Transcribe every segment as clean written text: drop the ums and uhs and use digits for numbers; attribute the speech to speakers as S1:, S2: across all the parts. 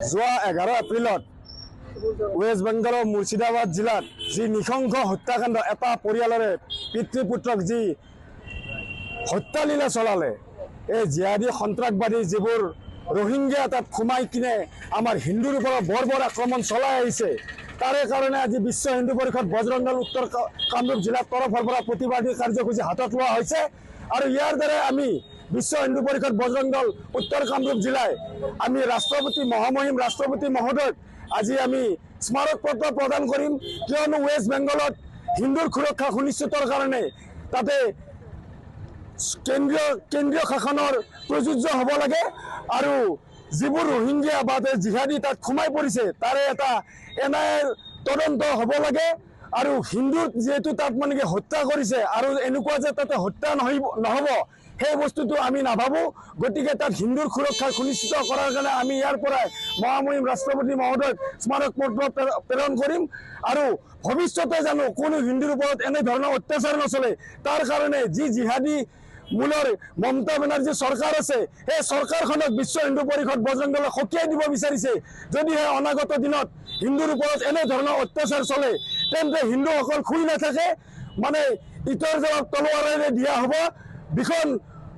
S1: যোৱা 11 এপ্ৰিলত ৱেষ্ট বেংগলৰ মুৰ্ছিদাবাদ জিলাত যি নিশংস হত্যাকাণ্ড এটা পৰিয়ালৰে পিতৃ পুত্ৰক যি হত্যালীলা চলালে, এই জিহাদী সন্ত্ৰাসবাদী যিবোৰ ৰোহিংগিয়া তাত সোমাই কিনে আমাৰ হিন্দুৰ ওপৰত বৰ আক্ৰমণ চলাই আহিছে, তাৰে কাৰণে আজি বিশ্ব হিন্দু পৰিষদ বজৰং দল উত্তৰ কামৰূপ জিলাৰ তৰফৰ পৰা প্ৰতিবাদী কাৰ্যসূচী হাতত লোৱা হৈছে। আৰু ইয়াৰ দ্বাৰা আমি বিশ্ব হিন্দু পৰিষদ বজৰং দল উত্তৰ কামৰূপ জিলায় আমি ৰাষ্ট্ৰপতি মহামহিম ৰাষ্ট্ৰপতি মহোদয়ক আজি আমি স্মাৰক পত্ৰ প্ৰদান কৰিম, কিয়নো ৱেষ্ট বেংগলত হিন্দুৰ সুৰক্ষা সুনিশ্চিতৰ কাৰণে তাতে কেন্দ্ৰীয় শাসনৰ প্ৰযোজ্য হ'ব লাগে আৰু যিবোৰ ৰোহিংগিয়া বা জিহাদী তাত সোমাই পৰিছে তাৰে এটা NIA তদন্ত হ'ব লাগে। আৰু হিন্দুৰ যেহেতু তাত মানে কি হত্যা কৰিছে আৰু এনেকুৱা যে তাতে হত্যা নহ'ব সেই বস্তুটো আমি নাভাবোঁ। গতিকে তাত হিন্দুৰ সুৰক্ষা সুনিশ্চিত কৰাৰ কাৰণে আমি ইয়াৰ পৰাই মহামহিম ৰাষ্ট্ৰপতি মহোদয়ক স্মাৰক পত্ৰ প্ৰেৰণ কৰিম আৰু ভৱিষ্যতে জানো কোনো হিন্দুৰ ওপৰত এনেধৰণৰ অত্যাচাৰ নচলে, তাৰ কাৰণে যি জিহাদী মূলৰ মমতা বেনাৰ্জী চৰকাৰ আছে, সেই চৰকাৰখনক বিশ্ব হিন্দু পৰিষদ বজৰং দলে সকীয়াই দিব বিচাৰিছে। যদিহে অনাগত দিনত হিন্দুৰ ওপৰত এনেধৰণৰ অত্যাচাৰ চলে, তেন্তে হিন্দুসকল শুই নাথাকে, মানে ইটোৰ জবাব তলোৱাৰেৰে দিয়া হ'ব।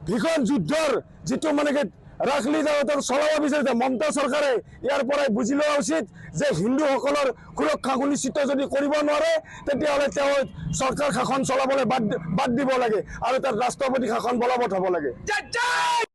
S1: ভীষণ যুদ্ধৰ যিটো মানে কি ৰাসলীলা চলাব বিচাৰিছে মমতা চৰকাৰে, ইয়াৰ পৰাই বুজি লোৱা উচিত যে হিন্দুসকলৰ সুৰক্ষা সুনিশ্চিত যদি কৰিব নোৱাৰে তেতিয়াহ'লে তেওঁ চৰকাৰ শাসন চলাবলৈ বাদ দিব লাগে আৰু তাত ৰাষ্ট্ৰপতি শাসন বলবৎ হ'ব লাগে।